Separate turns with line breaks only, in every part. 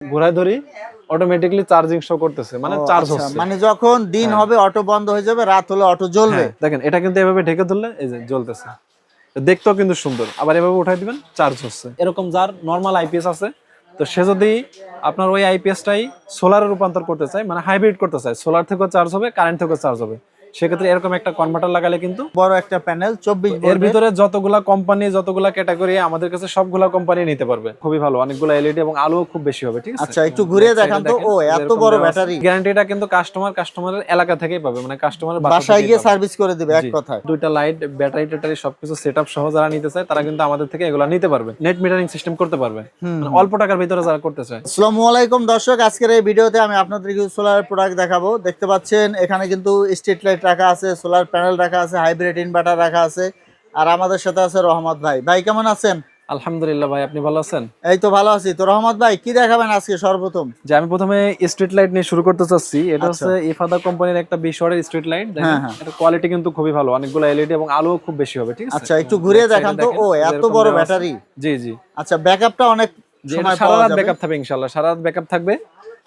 ঘোরায় ধরি automatically charging show করতেছে, মানে চার্জ হচ্ছে।
মানে যখন দিন হবে অটো বন্ধ হয়ে যাবে, রাত হলে অটো জ্বলবে।
দেখেন এটা কিন্তু এভাবে ঢেকে ধরলে এই যে জ্বলতেছে, দেখতেও কিন্তু সুন্দর। আবার এভাবে উঠাই দিবেন, চার্জ হচ্ছে। এরকম যার নরমাল আইপিএস আছে, তো সে যদি আপনার ওই আইপিএসটাই সোলারে রূপান্তর করতে চায়, মানে হাইব্রিড করতে চায়, সোলার থেকেও চার্জ হবে, কারেন্ট থেকেও চার্জ হবে, সেক্ষেত্রে এরকম একটা কনভার্টার লাগালে কিন্তু
বড় একটা প্যানেল 24
এর
ভোল্টের।
ভিতরে যতগুলা কোম্পানি, যতগুলা ক্যাটাগরি আমাদের কাছে সবগুলা কোম্পানি নিতে পারবে। খুবই ভালো, অনেকগুলো এলইডি এবং আলো খুব বেশি হবে। ঠিক আছে,
আচ্ছা একটু ঘুরিয়ে দেখান তো। ও এত বড় ব্যাটারি।
গ্যারান্টিটা কিন্তু কাস্টমারের এলাকা থেকেই পাবে, মানে কাস্টমারের
বাসায় গিয়ে সার্ভিস করে দিবে এক কথায়।
দুইটা লাইট, ব্যাটারি ট্যাটারি সবকিছু সেটআপ সহ যারা নিতে চায় তারা কিন্তু আমাদের থেকে এগুলা নিতে পারবে। নেট মিটারিং সিস্টেম করতে পারবে, মানে অল্প টাকার ভিতরে যারা করতে চায়।
আসসালামু আলাইকুম দর্শক, আজকের এই ভিডিওতে আমি আপনাদের কিছু সোলার প্রোডাক্ট দেখাবো। দেখতে পাচ্ছেন এখানে কিন্তু স্ট্রিট লাইট রাখা আছে, সোলার প্যানেল রাখা আছে, হাইব্রিড ইনভার্টার রাখা আছে। আর আমাদের সাথে আছে রহমত ভাই। ভাই কেমন আছেন?
আলহামদুলিল্লাহ ভাই, আপনি ভালো আছেন?
এই তো ভালো আছি। তো রহমত ভাই কি দেখাবেন আজকে সর্বপ্রথম?
যে আমি প্রথমে স্ট্রিট লাইট নিয়ে শুরু করতে চাচ্ছি। এটা হচ্ছে ইফাদা কোম্পানির একটা 20 ওয়াটের স্ট্রিট লাইট। দেখেন এটা কোয়ালিটি কিন্তু খুবই ভালো, অনেকগুলো এলইডি এবং আলো খুব বেশি হবে। ঠিক আছে,
আচ্ছা একটু ঘুরিয়ে দেখান তো। ও এত বড় ব্যাটারি।
জি জি।
আচ্ছা ব্যাকআপটা অনেক সময়
সারা
পাওয়া
রাত
যাবে।
ব্যাকআপ থাকবে ইনশাআল্লাহ, সারা রাত ব্যাকআপ থাকবে।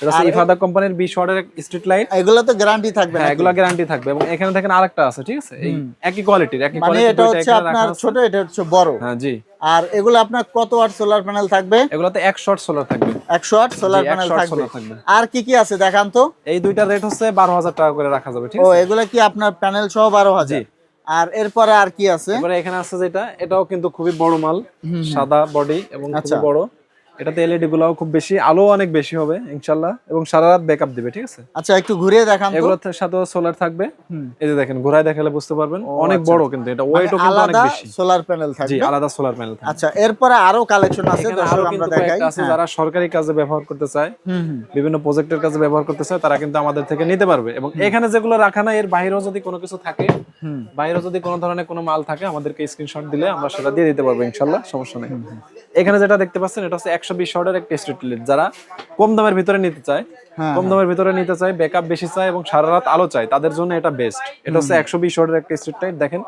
এটা হচ্ছে ইফাদা কোম্পানির 20 ওয়াটের স্ট্রিট লাইট।
এগুলো তো গ্যারান্টি থাকবে?
হ্যাঁ এগুলো গ্যারান্টি থাকবে। এবং এখানে দেখেন আরেকটা আছে, ঠিক আছে, এই একই কোয়ালিটির,
মানে এটা হচ্ছে আপনার ছোট, এটা হচ্ছে বড়।
হ্যাঁ জি।
আর এগুলো আপনার কত ওয়াট সোলার প্যানেল থাকবে?
এগুলোতে 100 ওয়াট সোলার থাকবে।
100 ওয়াট সোলার প্যানেল থাকবে। আর কি কি আছে দেখান তো।
এই দুইটা রেট হচ্ছে 12,000 টাকা করে রাখা যাবে। ঠিক
ও
আছে,
এগুলা কি আপনার প্যানেল সহ 12,000? আর এরপরে আর কি আছে?
এবারে এখানে আছে যেটা, এটাও কিন্তু খুবই বড় মাল, সাদা বডি এবং খুবই বড়। এটাতে এলইডি গুলাও খুব বেশি, আলো অনেক বেশি হবে ইনশাআল্লাহ, এবং সারা রাত ব্যাকআপ দিবে। ঠিক আছে,
আচ্ছা একটু ঘুরিয়ে দেখান তো।
এগুলোর সাথেও সোলার থাকবে। এই যে দেখেন, ঘোরায় দেখালে বুঝতে পারবেন, অনেক বড় কিন্তু এটা, ওয়েটও কিন্তু অনেক বেশি।
সোলার প্যানেল থাকবে।
জি, আলাদা সোলার প্যানেল থাকবে।
আচ্ছা এরপরে আরো কালেকশন আছে, দর্শক আমরা দেখাই।
আছে যারা সরকারি কাজে ব্যবহার করতে চায়, বিভিন্ন প্রজেক্টের কাজে ব্যবহার করতে চায়, তারা কিন্তু আমাদের থেকে নিতে পারবে। এবং এখানে যেগুলো রাখা না, এর বাইরেও যদি কোনো কিছু থাকে, বাইরেও যদি কোনো ধরনের কোনো মাল থাকে, আমাদেরকে স্ক্রিনশট দিলে আমরা সেটা দিয়ে দিতে পারবো ইনশাআল্লাহ, সমস্যা নেই। এখানে যেটা দেখতে পাচ্ছেন, এটা হচ্ছে 120 ওয়াটের একটা স্ট্রিট লাইট। যারা কম দামের ভিতরে নিতে চায়, ব্যাকআপ বেশি চায় এবং সারা রাত আলো চায়, তাদের জন্য এটা বেস্ট। এটা হচ্ছে 120 ওয়াটের একটা স্ট্রিট লাইট। দেখেন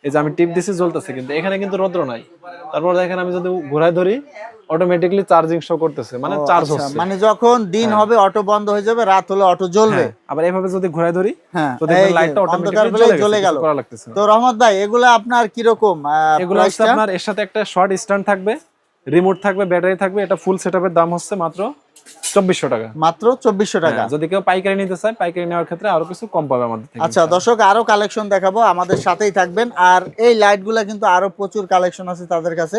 এই যে আমি টিপ দিছি, জ্বলতেছে, কিন্তু এখানে কিন্তু রৌদ্র নাই। তারপর দেখেন আমি যদি ঘোরায় ধরি, অটোমেটিক্যালি চার্জিং শো করতেছে, মানে চার্জ হচ্ছে।
মানে যখন দিন হবে অটো বন্ধ হয়ে যাবে, রাত হলে অটো জ্বলবে।
আবার এভাবে যদি ঘোরায় ধরি,
তো দেখবেন লাইটটা অটোমেটিক্যালি জ্বলে গেল। তো রহমত ভাই এগুলা আপনার কি রকম?
এগুলো হচ্ছে আপনার, এর সাথে একটা শর্ট স্ট্যান্ড থাকবে, রিমোট থাকবে, ব্যাটারি থাকবে। এটা ফুল সেটআপের দাম হচ্ছে মাত্র 2400 টাকা।
মাত্র 2400 টাকা।
যদি কেউ পাইকারি নিতে চায়, পাইকারি নেওয়ার ক্ষেত্রে আরো কিছু কম পাবে আমাদের থেকে।
আচ্ছা দর্শক, আরো কালেকশন দেখাবো, আমাদের সাথেই থাকবেন। আর এই লাইটগুলা কিন্তু আরো প্রচুর কালেকশন আছে তাদের কাছে।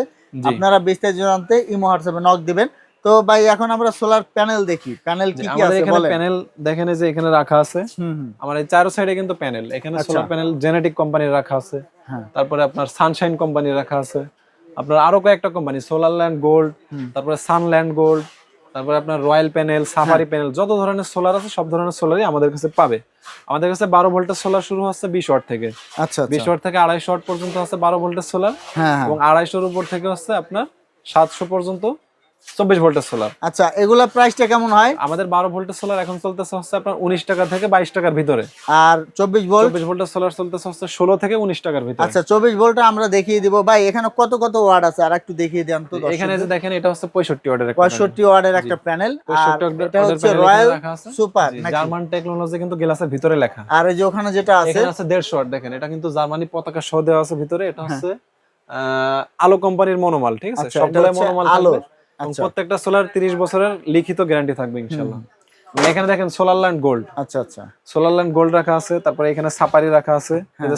আপনারা বিস্তারিত জানতে ইমো হোয়াটসঅ্যাপে নক দিবেন। তো ভাই এখন আমরা সোলার প্যানেল দেখি। প্যানেল কি কি আছে বলেন।
প্যানেল দেখেন যে এখানে রাখা আছে। আমার এই চারো সাইডে কিন্তু প্যানেল। এখানে সোলার প্যানেল জেনেটিক কোম্পানির রাখা আছে, তারপরে আপনার সানশাইন কোম্পানির রাখা আছে, আপনার আরো কয়েকটা কোম্পানি, সোলার ল্যান্ড গোল্ড, তারপরে সানল্যান্ড গোল্ড, তারপরে আপনার রয়্যাল প্যানেল, সাফারি প্যানেল, যত ধরনের সোলার আছে সব ধরনের সোলারই আমাদের কাছে পাবে। আমাদের কাছে 12 ভোল্টের সোলার শুরু হচ্ছে 20 ওয়াট থেকে।
আচ্ছা
20 ওয়াট থেকে 250 ওয়াট পর্যন্ত আছে 12 ভোল্টের সোলার। এবং 250 এর উপর থেকে হচ্ছে আপনার 700 পর্যন্ত 24 ভোল্টের সোলার।
আচ্ছা এগুলা প্রাইসটা কেমন হয়?
আমাদের 12 ভোল্টের সোলার এখন চলতেছে হচ্ছে আপনার 19 টাকা থেকে 22 টাকার ভিতরে।
আর 24
ভোল্টের সোলার চলতেছে হচ্ছে 16 থেকে 19 টাকার ভিতরে।
আচ্ছা 24 ভোল্টটা আমরা দেখিয়ে দিব। ভাই এখানে কত কত ওয়াট আছে আর একটু দেখিয়ে দেন তো।
এখানে যে দেখেন, এটা হচ্ছে 65 ওয়াটের একটা
65 ওয়াটের একটা প্যানেল। আর এটা হচ্ছে রয়্যাল সুপার
জার্মান টেকনোলজি, কিন্তু গ্লাসের ভিতরে লেখা।
আর এই যে ওখানে যেটা আছে,
এখানে আছে 150 ওয়াট। দেখেন এটা কিন্তু জার্মানি পতাকা সহ দেওয়া আছে ভিতরে। এটা হচ্ছে আলো কোম্পানির মনোমাল। ঠিক আছে, সবগুলাই মনোমাল থাকবে। প্রত্যেকটা সোলার 30 বছরের লিখিত গ্যারান্টি থাকবে ইনশাআল্লাহ। এখানে দেখেন সোলার ল্যান্ড গোল্ড।
আচ্ছা আচ্ছা,
সোলার ল্যান্ড গোল্ড রাখা আছে, তারপরে এখানে সাফারি রাখা আছে,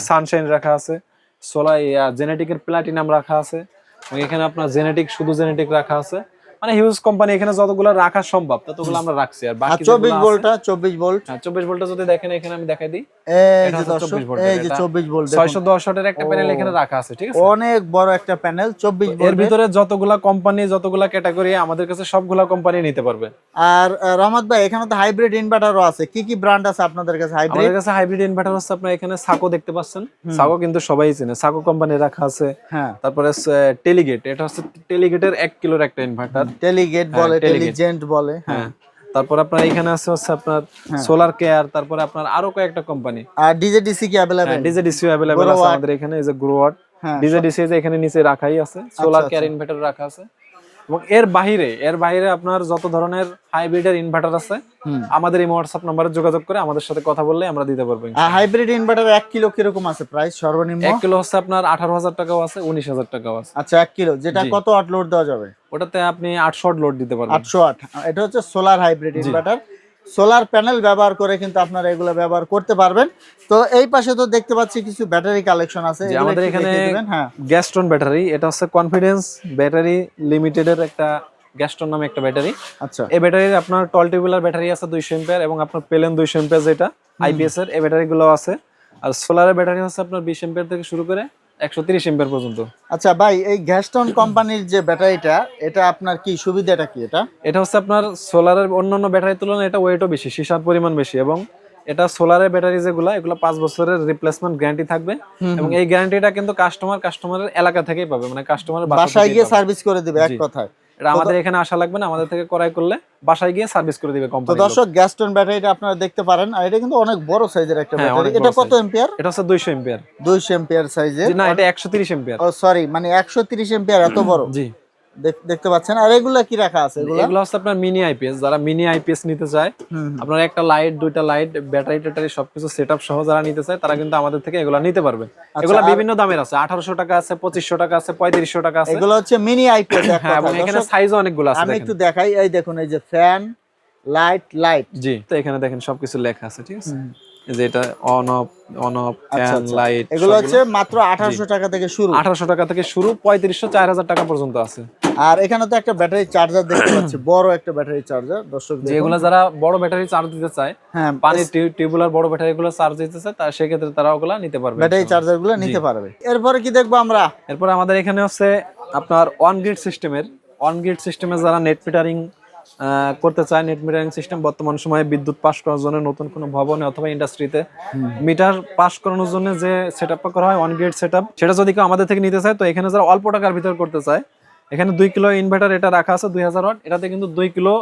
সানশাইন রাখা আছে, সোলার জেনেটিকের প্লাটিনাম রাখা আছে, এবং এখানে আপনার জেনেটিক, শুধু জেনেটিক রাখা আছে। মানে হিউজ কোম্পানি, এখানে যতগুলো রাখা সম্ভব ততগুলো আমরা রাখছি। আর বাকি
24 ভোল্টটা 24 ভোল্ট।
24 ভোল্টটা যদি দেখেন, এখানে আমি দেখাই দিই,
এই যে 24 ভোল্ট, এই যে 24 ভোল্ট
610 ওয়াটের একটা প্যানেল এখানে রাখা আছে। ঠিক আছে,
অনেক বড় একটা প্যানেল 24 ভোল্ট।
এর ভিতরে যতগুলা কোম্পানি, যতগুলা ক্যাটাগরি, আমাদের কাছে সবগুলা কোম্পানি নিতে পারবে।
আর রহমত ভাই এখানে তো হাইব্রিড ইনভার্টারও আছে। কি কি ব্র্যান্ড আছে আপনাদের কাছে হাইব্রিড?
আমাদের কাছে হাইব্রিড ইনভার্টার আছে আপনার, এখানে সাকো দেখতে পাচ্ছেন। সাকো কিন্তু সবাই চেনে, সাকো কোম্পানি রাখা আছে। তারপরে টেলিগেট, এটা হচ্ছে টেলিগেটের 1 কিলোর একটা ইনভার্টার।
টেলিগেট বলে, টেলিজেন্ট বলে।
তারপর আপনার এখানে আছে হচ্ছে আপনার সোলার কেয়ার, তারপরে আপনার আরো কয়েকটা কোম্পানি।
আর ডিজেডিসি কি अवेलेबल?
ডিজেডিসি अवेलेबल আছে আমাদের এখানে। এই যে গ্রোয়াট ডিজেডিসি, যে এখানে নিচে রাখাই আছে। সোলার কেয়ার ইনভার্টার রাখা আছে। এবং এর বাইরে আপনার যত ধরনের হাইব্রিডের ইনভার্টার আছে আমাদের এই হোয়াটসঅ্যাপ নম্বরে যোগাযোগ করে আমাদের সাথে কথা বললে আমরা দিতে পারবো।
হাইব্রিড ইনভার্টার 1 কিলো কিরকম আছে প্রাইস সর্বনিম্ন?
1 কিলো হচ্ছে আপনার 18,000 টাকাও আছে, 19,000 টাকাও আছে।
আচ্ছা 1 কিলো, যেটা কত ওয়াট লোড দেওয়া যাবে?
ওটাতে আপনি 800 ওয়াট লোড দিতে পারবেন।
800 ওয়াট। এটা হচ্ছে solar hybrid inverter. Solar panel ব্যবহার করে কিন্তু আপনারা এগুলো ব্যবহার করতে পারবেন। তো এই পাশে তো দেখতে পাচ্ছি কিছু ব্যাটারি কালেকশন আছে,
আমাদের এখানে গ্যাস্টন ব্যাটারি, এটা হচ্ছে কনফিডেন্স ব্যাটারি লিমিটেডের একটা গ্যাস্টন নামে একটা ব্যাটারি।
আচ্ছা,
এই ব্যাটারির আপনার 12 টিউবুলার ব্যাটারি আছে 200 এম্পিয়ার এবং আপনার প্লেন 200 এম্পিয়ার যেটা আইপিএস এর এই ব্যাটারিগুলো আছে। আর সোলারের ব্যাটারি হচ্ছে আপনার 20 এম্পিয়ার থেকে শুরু করে 130 এম্পিয়ার পর্যন্ত।
আচ্ছা ভাই, এই গ্যাস্টন কোম্পানির যে ব্যাটারিটা, এটা আপনার কি সুবিধাটা কি? এটা
হচ্ছে আপনার সোলারের অন্যান্য ব্যাটারির তুলনায় এটা ওয়েটও বেশি, সীসার পরিমাণ বেশি, এবং এটা সোলারের ব্যাটারি যেগুলো এগুলো 5 বছরের রিপ্লেসমেন্ট গ্যারান্টি থাকবে এবং এই গ্যারান্টিটা কিন্তু কাস্টমারের এলাকা থেকেই পাবে, মানে কাস্টমারের
বাসায় গিয়ে সার্ভিস করে দিবে এক কথায়।
এটা আমাদের এখানে আসা লাগবে না, আমাদের থেকে ক্রয় করলে বাসায় গিয়ে সার্ভিস করে দিবে কোম্পানি।
তো দর্শক, গ্যাস্টন ব্যাটারিটা আপনারা দেখতে পারেন, আর এটা কিন্তু অনেক বড় সাইজের একটা ব্যাটারি। এটা কত এম্পিয়ার?
এটা হচ্ছে 200 এম্পিয়ার।
200 এম্পিয়ার সাইজের?
না, এটা 130 এম্পিয়ার।
ও সরি, মানে 130 এম্পিয়ার, এত বড়।
জি,
দেখতে পাচ্ছেন। আর এগুলা কি রাখা আছে?
এগুলো হচ্ছে আপনার মিনি আইপিএস। যারা মিনি আইপিএস নিতে চায়, আপনার একটা লাইট, দুইটা লাইট, ব্যাটারি টাটারি সবকিছু সেটআপ সহ যারা নিতে চায় তারা কিন্তু আমাদের থেকে এগুলো নিতে পারবে। এগুলো বিভিন্ন দামের আছে, 1800 টাকা আছে, 2500 টাকা আছে, 3500 টাকা আছে।
এগুলো হচ্ছে মিনি আইপিএস এক কথা।
এবং এখানে সাইজও অনেকগুলো আছে।
আমি একটু দেখাই, এই দেখুন, এই যে ফ্যান, লাইট।
জি, তো এখানে দেখেন সবকিছু লেখা আছে, ঠিক আছে? যে এটা অন অফ ফ্যান লাইট,
এগুলো হচ্ছে মাত্র 1800 টাকা থেকে শুরু।
1800 টাকা থেকে শুরু, 3500 4000 টাকা পর্যন্ত আছে।
আর এখানে তো একটা ব্যাটারি চার্জার দেখতে পাচ্ছি, বড় একটা ব্যাটারি চার্জার। দর্শক,
যেগুলো যারা বড় ব্যাটারি চার্জ দিতে চায়, পানির টিউবুলার বড় ব্যাটারি গুলো চার্জ দিতে চায়, তার সেই ক্ষেত্রে তারা ওগুলা নিতে পারবে,
ব্যাটারি চার্জার গুলো নিতে পারবে। এরপরে কি দেখবো আমরা?
এরপরে আমাদের এখানে হচ্ছে আপনার অন গ্রিড সিস্টেমের যারা নেট মিটারিং করতে চায়, নেট মিটারিং সিস্টেম বর্তমান সময়ে বিদ্যুৎ পাস করার জন্য নতুন কোনো ভবনে অথবা ইন্ডাস্ট্রিতে মিটার পাস করানোর জন্য যে সেটআপটা করা হয় অন গ্রিড সেটআপ, সেটা যদি কেউ আমাদের থেকে নিতে চায়, তো এখানে যারা অল্প টাকার ভিতর করতে চায়, এখানে 2 কিলো ইনভার্টার এটা রাখা আছে 2000 ওয়াট, এটাতে কিন্তু 2 কিলো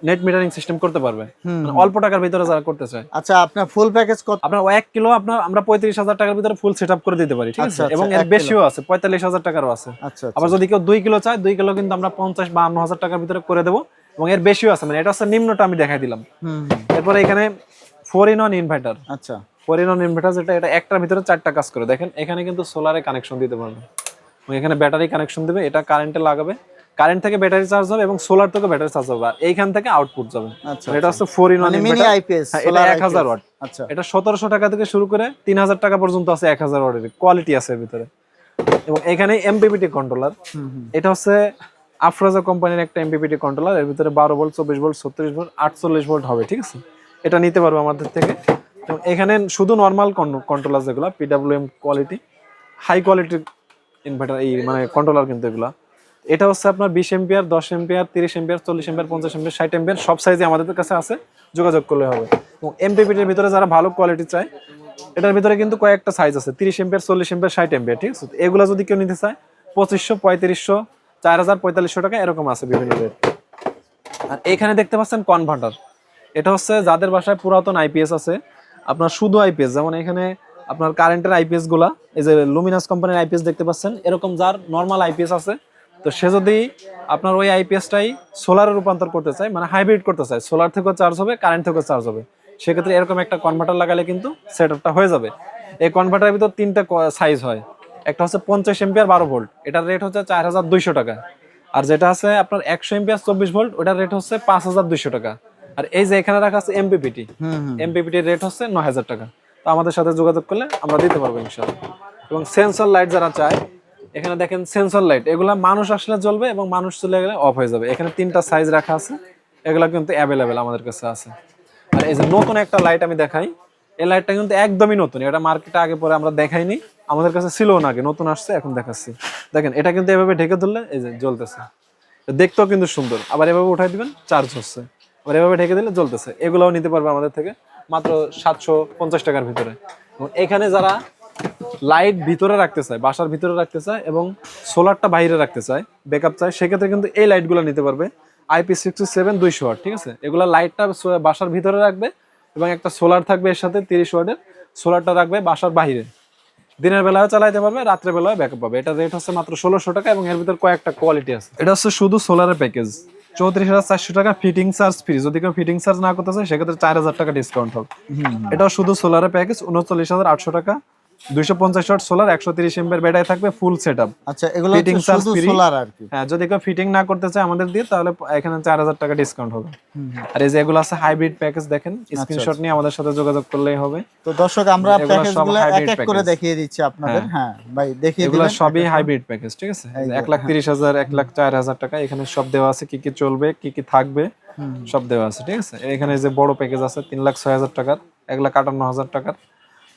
নেট মিটারিং সিস্টেম করতে পারবে, মানে অল্প টাকার ভিতরে যারা করতে চায়।
আচ্ছা, আপনার ফুল প্যাকেজ কত?
আপনার 1 কিলো আমরা 35,000 টাকার ভিতরে ফুল সেটআপ করে দিতে পারি, ঠিক আছে? এবং এর বেশিও আছে, 45,000 টাকারও আছে। আবার যদি কেউ 2 কিলো চায়, 2 কিলো কিন্তু আমরা 50-52,000 টাকার ভিতরে করে দেবো, এবং এর বেশিও আছে, মানে এটা হচ্ছে নিম্নটা আমি দেখাই দিলাম। এরপরে এখানে 4-in-1 ইনভার্টার।
আচ্ছা,
4-in-1 ইনভার্টার যেটা, এটা একটার ভিতরে 4টা কাজ করে। দেখেন এখানে কিন্তু সোলারে কানেকশন দিতে পারবে, এখানে ব্যাটারি কানেকশন দিবে, এটা কারেন্টে লাগাবে, কারেন্ট থেকে ব্যাটারি চার্জ হবে এবং সোলার থেকে ব্যাটারি চার্জ হবে, আর এইখান থেকে আউটপুট যাবে। এটা হচ্ছে 4-in-1
মিনি আইপিএস।
এটা 1000 ওয়াট। আচ্ছা, এটা 1700 টাকা থেকে শুরু করে 3000 টাকা পর্যন্ত আছে, 1000 ওয়াটের কোয়ালিটি আছে এর ভিতরে। এবং এখানে এমপিপিটি কন্ট্রোলার, এটা হচ্ছে আফরোজা কোম্পানির একটা এমপিপিটি কন্ট্রোলার, এর ভিতরে 12 ভোল্ট, 24 ভোল্ট, 36 ভোল্ট, 48 ভোল্ট হবে, ঠিক আছে? এটা নিতে পারবো আমাদের থেকে। এবং এখানে শুধু নরমাল কন্ট্রোলার যেগুলো পিডব্লিউএম কোয়ালিটি, হাই কোয়ালিটির ইনভার্টার, এই মানে কন্ট্রোলার কিন্তু এগুলা। এটা হচ্ছে আপনার 20 ampere, 10 ampere, 30 ampere, 40 ampere, 50 ampere, 60 ampere, সব সাইজে আমাদের কাছে আছে, যোগাযোগ করলে হবে। এবং এমপিপিটির ভিতরে যারা ভালো কোয়ালিটি চায়, এটার ভিতরে কিন্তু কয়েকটা সাইজ আছে, 30 এম্পিয়ার, 40 এম্পিয়ার, 60 এম্পিয়ার, ঠিক আছে? এগুলা যদি কেউ নিতে চায় 2500, 3500, 4000, 4500 টাকা এরকম আছে বিভিন্ন রেট। আর এখানে দেখতে পাচ্ছেন কনভার্টার, এটা হচ্ছে যাদের বাসায় পুরাতন আইপিএস আছে, আপনার শুধু আইপিএস, যেমন এখানে আপনার কারেন্টের আইপিএস গুলা, এই যে লুমিনাস কোম্পানির আইপিএস দেখতে পাচ্ছেন, এরকম যার নর্মাল আইপিএস আছে, তো সে যদি আপনার ওই আইপিএসটাই সোলারে রূপান্তর করতে চায়, মানে হাইব্রিড করতে চায়, সোলার থেকেও চার্জ হবে, কারেন্ট থেকেও চার্জ হবে, সেক্ষেত্রে এরকম একটা কনভার্টার লাগালে কিন্তু সেটআপটা হয়ে যাবে। এই কনভার্টারের ভিতর 3টা সাইজ হয়, একটা হচ্ছে 50 এম্পিয়ার 12 ভোল্ট, এটার রেট হচ্ছে 4200 টাকা। আর যেটা আছে আপনার 100 এম্পিয়ার 24 ভোল্ট, ওটার রেট হচ্ছে 5200 টাকা। আর এই যে এখানে রাখা আছে এমপিপিটির রেট হচ্ছে 9000 টাকা। তো আমাদের সাথে যোগাযোগ করলে আমরা দিতে পারবো ইনশাআল্লাহ। এবং সেন্সর লাইট যারা চায়, এখানে দেখেন সেন্সর লাইট, এগুলা মানুষ আসলে জ্বলবে এবং মানুষ চলে গেলে অফ হয়ে যাবে। এখানে 3টা সাইজ রাখা আছে, এগুলা কিন্তু অ্যাভেলেবেল আমাদের কাছে আছে। আর এই যে নতুন একটা লাইট আমি দেখাই, এই লাইটটা কিন্তু একদমই নতুন, এটা মার্কেটে আগে পরে আমরা দেখাইনি, আমাদের কাছে ছিল না আগে, নতুন আসছে এখন দেখাচ্ছি। দেখেন এটা কিন্তু এভাবে ঢেকে ধরলে এই যে জ্বলতেছে, দেখতেও কিন্তু সুন্দর। আবার এভাবে উঠাই দিবেন, চার্জ হচ্ছে, আবার এভাবে ঢেকে দিলে জ্বলতেছে। এগুলোও নিতে পারবে আমাদের থেকে মাত্র 750 টাকার ভিতরে। এবং এখানে যারা লাইট ভিতরে রাখতে চায়, বাসার ভিতরে রাখতে চায় এবং সোলারটা বাইরে রাখতে চায়, ব্যাকআপ চায়, সেক্ষেত্রে কিন্তু এই লাইটগুলো নিতে পারবে, IP67 200 ওয়াট, ঠিক আছে? এগুলা লাইটটা বাসার ভিতরে রাখবে এবং একটা সোলার থাকবে এর সাথে 30 ওয়াটের, সোলারটা রাখবে বাসার বাইরে। দিনের বেলায় চালাইতে পারবে, রাত্রে বেলায় ব্যাকআপ পাবে। এটা রেট হচ্ছে মাত্র 1600 টাকা এবং এর ভিতর কয়েকটা কোয়ালিটি আছে। এটা হচ্ছে শুধু সোলারের প্যাকেজ, 34,400 টাকা ফিটিং চার্জ ফ্রি। যদি কেউ ফিটিং চার্জ না করতে চায় সেক্ষেত্রে 4000 টাকা ডিসকাউন্ট হবে। এটাও শুধু সোলারের প্যাকেজ 39,800 টাকা, 250 ওয়াট সোলার, 130 এমপিআর ব্যাটারি থাকবে, ফুল সেটআপ।
আচ্ছা, এগুলো
ফিটিং
হচ্ছে
চার্জ
শুধু
ফ্রি।
সোলার আর কি।
হ্যাঁ, যদি কেউ ফিটিং না করতে চায় আমাদের দিয়ে, তাহলে এখানে 4000 টাকা ডিসকাউন্ট হবে। আর এই যে এগুলো আছে হাইব্রিড প্যাকেজ, দেখেন স্ক্রিনশট নিয়ে আমাদের সাথে যোগাযোগ করলেই হবে।
তো দর্শক আমরা
এগুলো সব
প্যাকেজগুলো এক
hybrid
এক করে
package।
দেখিয়ে দিচ্ছি আপনাদের। হ্যাঁ ভাই, দেখিয়ে
এগুলো
দিবেন।
সবই হাইব্রিড প্যাকেজ, ঠিক আছে? 1,30,000, 1,04,000 টাকা এখানে সব দেওয়া আছে, কি কি চলবে, কি কি থাকবে সব দেওয়া আছে, ঠিক আছে? এখানে যে বড় প্যাকেজ আছে 3,06,000 টাকার, 1,58,000 টাকার,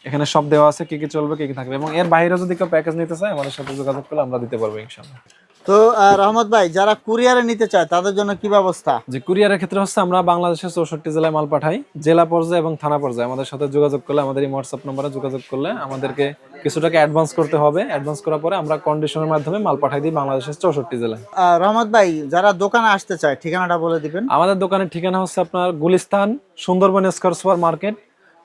এখানে সব দেওয়া আছে, কি কি চলবে, কি কি থাকবে। এবং এর বাইরে যদি কেউ প্যাকেজ নিতে চায় আমাদের সাথে যোগাযোগ করলে আমরা দিতে পারবো ইনশাআল্লাহ।
তো রহমত ভাই, যারা কুরিয়ারে নিতে চায় তাদের জন্য কি ব্যবস্থা?
যে কুরিয়ারের ক্ষেত্রে হচ্ছে আমরা বাংলাদেশের 64 জেলায় মাল পাঠাই। জেলা পর্যায়ে এবং থানা পর্যায়ে আমাদের সাথে যোগাযোগ করলে, আমাদের এই হোয়াটসঅ্যাপ নম্বরে যোগাযোগ করলে আমাদেরকে কিছু টাকা অ্যাডভান্স করতে হবে। অ্যাডভান্স করার পরে আমরা কন্ডিশনের মাধ্যমে মাল পাঠাই দিই বাংলাদেশের 64 জেলায়।
রহমত ভাই, যারা দোকানে আসতে চায় ঠিকানাটা বলে দিবেন।
আমাদের দোকানের ঠিকানা হচ্ছে আপনার Gulistan Sundarban square super market,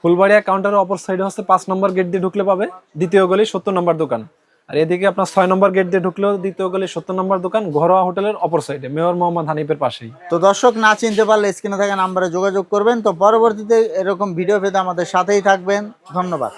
Phulbaria কাউন্টারের অপর সাইডে হচ্ছে 5 নম্বর গেট দিয়ে ঢুকলে পাবে দ্বিতীয় গলি 70 নম্বর দোকান। আর এদিকে আপনার 6 নম্বর গেট দিয়ে ঢুকলেও দ্বিতীয় গলি 70 নম্বর দোকান, ঘরোয়া হোটেলের অপর সাইডে, মেয়র মোহাম্মদ হানিফের পাশেই।
তো দর্শক, না চিনতে পারলে স্ক্রিনে থাকা নাম্বারে যোগাযোগ করবেন। তো পরবর্তীতে এরকম ভিডিও পেতে আমাদের সাথেই থাকবেন। ধন্যবাদ।